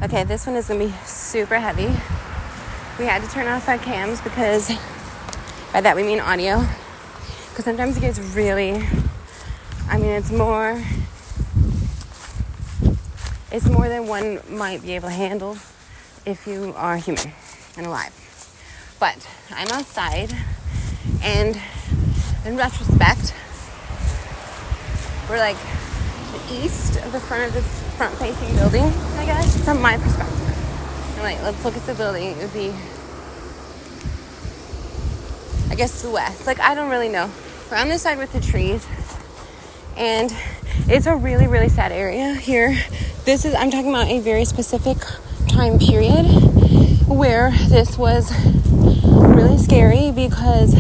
Okay, this one is going to be super heavy. We had to turn off our cams because, by that we mean audio, because sometimes it gets really, it's more than one might be able to handle if you are human and alive. But I'm outside, and in retrospect, we're like the east of the front-facing building, I guess, from my perspective. And like, let's look at the building. It would be, I guess, the west. Like, I don't really know. We're on this side with the trees, and it's a really, really sad area here. I'm talking about a very specific time period where this was really scary, because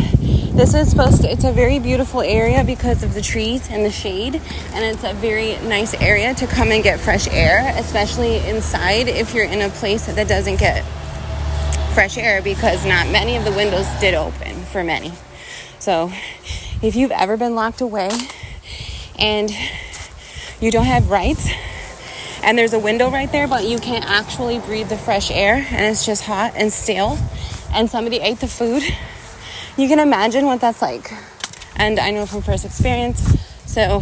it's a very beautiful area because of the trees and the shade, and it's a very nice area to come and get fresh air, especially inside if you're in a place that doesn't get fresh air, because not many of the windows did open for many. So if you've ever been locked away and you don't have rights, and there's a window right there, but you can't actually breathe the fresh air, and it's just hot and stale, and somebody ate the food, you can imagine what that's like. And I know from first experience, so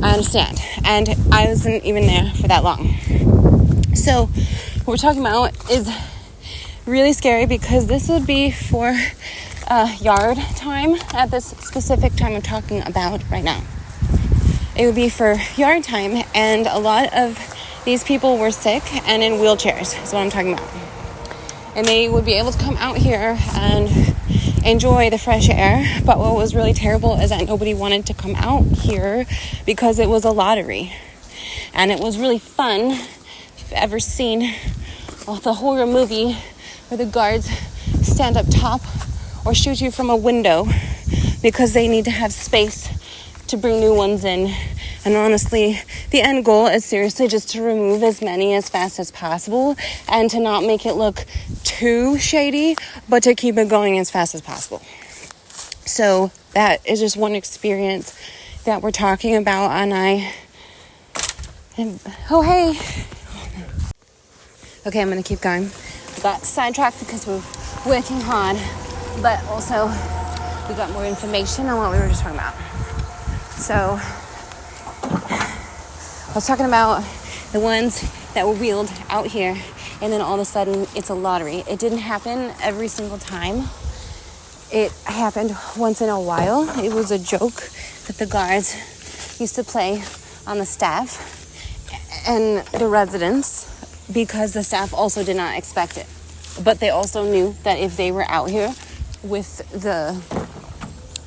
I understand. And I wasn't even there for that long. So what we're talking about is really scary, because this would be for yard time at this specific time I'm talking about right now. It would be for yard time, and a lot of these people were sick and in wheelchairs, is what I'm talking about. And they would be able to come out here and enjoy the fresh air. But what was really terrible is that nobody wanted to come out here because it was a lottery. And it was really fun. If you've ever seen the horror movie where the guards stand up top or shoot you from a window because they need to have space to bring new ones in. And honestly, the end goal is seriously just to remove as many as fast as possible, and to not make it look too shady, but to keep it going as fast as possible. So that is just one experience that we're talking about. Oh, hey. Okay, I'm going to keep going. We got sidetracked because we're working hard, but also we got more information on what we were just talking about. So I was talking about the ones that were wheeled out here, and then all of a sudden it's a lottery. It didn't happen every single time. It happened once in a while. It was a joke that the guards used to play on the staff and the residents, because the staff also did not expect it. But they also knew that if they were out here with the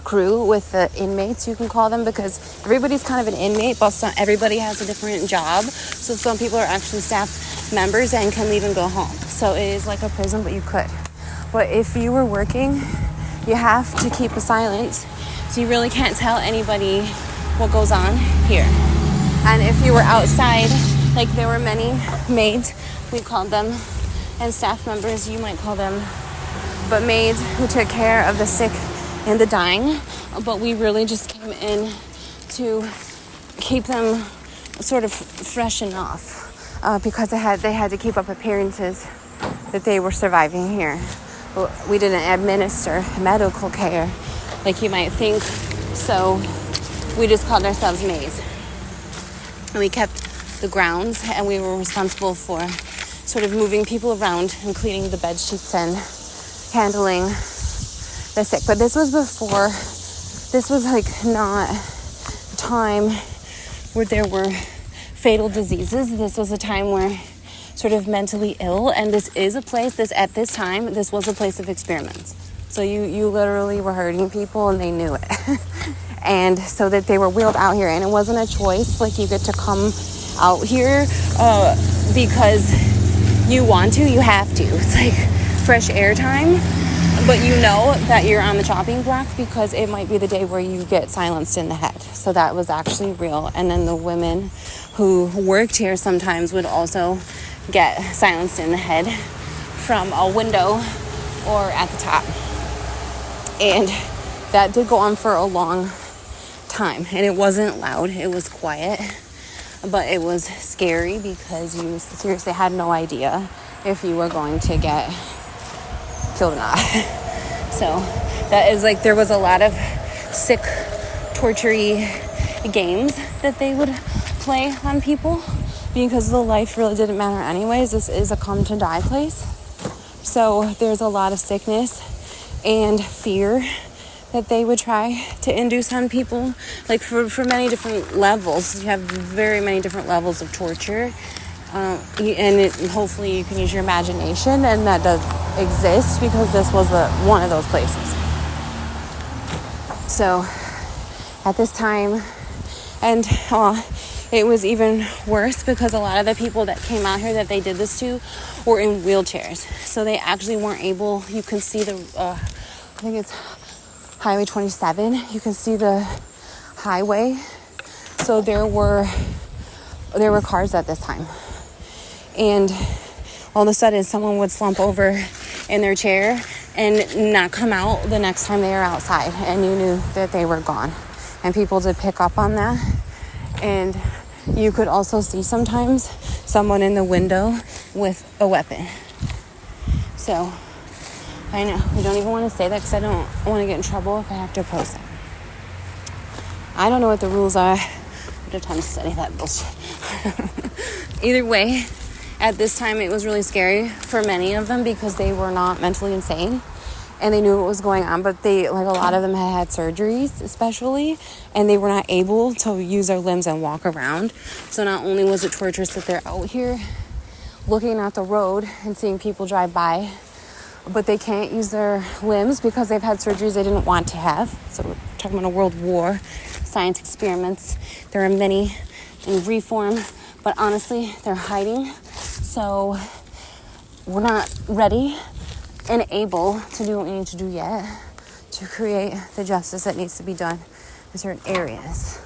crew, with the inmates, you can call them, because everybody's kind of an inmate, but not everybody has a different job. So some people are actually staff members and can leave and go home. So it is like a prison, but you could. But if you were working, you have to keep a silence. So you really can't tell anybody what goes on here. And if you were outside, like there were many maids, we called them, and staff members, you might call them, but maids who took care of the sick and the dying. But we really just came in to keep them sort of fresh enough, because they had to keep up appearances that they were surviving here. We didn't administer medical care like you might think, so we just called ourselves maids. And we kept the grounds, and we were responsible for sort of moving people around and cleaning the bed sheets and handling the sick. But this was like not a time where there were fatal diseases. This was a time where sort of mentally ill, and this was a place of experiments. So you literally were hurting people, and they knew it. And so that they were wheeled out here, and it wasn't a choice, like you get to come out here because you want to, you have to. It's like fresh air time, but you know that you're on the chopping block because it might be the day where you get silenced in the head. So that was actually real. And then the women who worked here sometimes would also get silenced in the head from a window or at the top. And that did go on for a long time, and it wasn't loud, it was quiet. but it was scary because you seriously had no idea if you were going to get killed or not. So that is like, there was a lot of sick, torture-y games that they would play on people because the life really didn't matter anyways. This is a come to die place. So there's a lot of sickness and fear that they would try to induce on people, like for many different levels. You have very many different levels of torture, and hopefully you can use your imagination, and that does exist because this was one of those places. So at this time, and it was even worse because a lot of the people that came out here that they did this to were in wheelchairs, so they actually weren't able. You can see the I think it's Highway 27. You can see the highway. So there were cars at this time. And all of a sudden someone would slump over in their chair and not come out the next time they were outside, and you knew that they were gone. And people did pick up on that. And you could also see sometimes someone in the window with a weapon. So I know, we don't even want to say that because I don't want to get in trouble if I have to post it. I don't know what the rules are. I don't have time to study that bullshit. Either way, at this time it was really scary for many of them because they were not mentally insane and they knew what was going on, but a lot of them had surgeries especially, and they were not able to use their limbs and walk around. So not only was it torturous that they're out here looking at the road and seeing people drive by, but they can't use their limbs because they've had surgeries they didn't want to have. So we're talking about a world war, science experiments. There are many in reform, but honestly, they're hiding. So we're not ready and able to do what we need to do yet to create the justice that needs to be done in certain areas.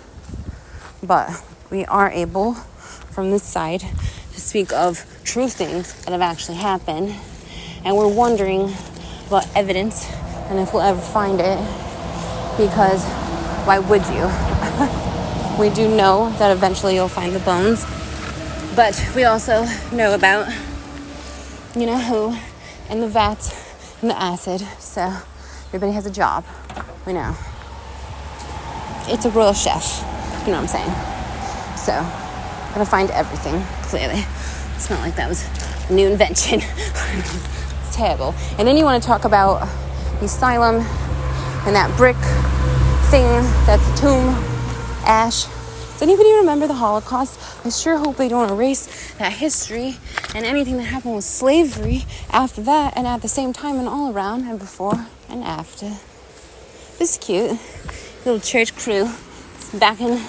But we are able, from this side, to speak of true things that have actually happened. And we're wondering about evidence and if we'll ever find it, because why would you? We do know that eventually you'll find the bones, but we also know about you know who and the vats and the acid. So everybody has a job. We know. It's a royal chef. You know what I'm saying? So gotta find everything, clearly. It's not like that was a new invention. Terrible. And then you want to talk about the asylum and that brick thing that's a tomb, ash. Does anybody remember the Holocaust? I sure hope they don't erase that history and anything that happened with slavery after that and at the same time and all around and before and after. This is cute. Little church crew back in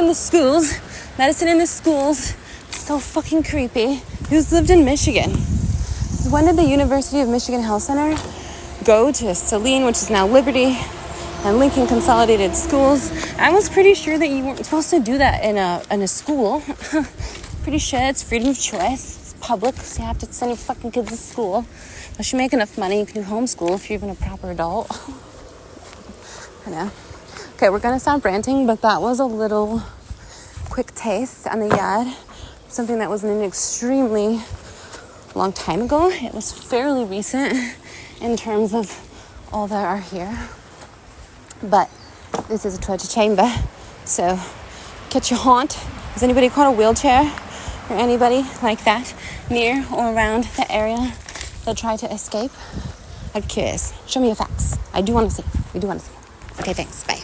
the schools. Medicine in the schools. So fucking creepy. Who's lived in Michigan? When did the University of Michigan Health Center go to Saline, which is now Liberty, and Lincoln Consolidated Schools? I was pretty sure that you weren't supposed to do that in a school. Pretty sure it's freedom of choice. It's public, so you have to send your fucking kids to school. Unless you make enough money, you can do homeschool if you're even a proper adult. I know. Okay, we're gonna sound ranting, but that was a little quick taste on the yard. Something that was an extremely long time ago. It was fairly recent in terms of all that are here. But this is a torture chamber. So catch your haunt. Has anybody caught a wheelchair or anybody like that near or around the area that tried to escape? I'm curious. Show me your facts. I do want to see. We do want to see. Okay, thanks. Bye.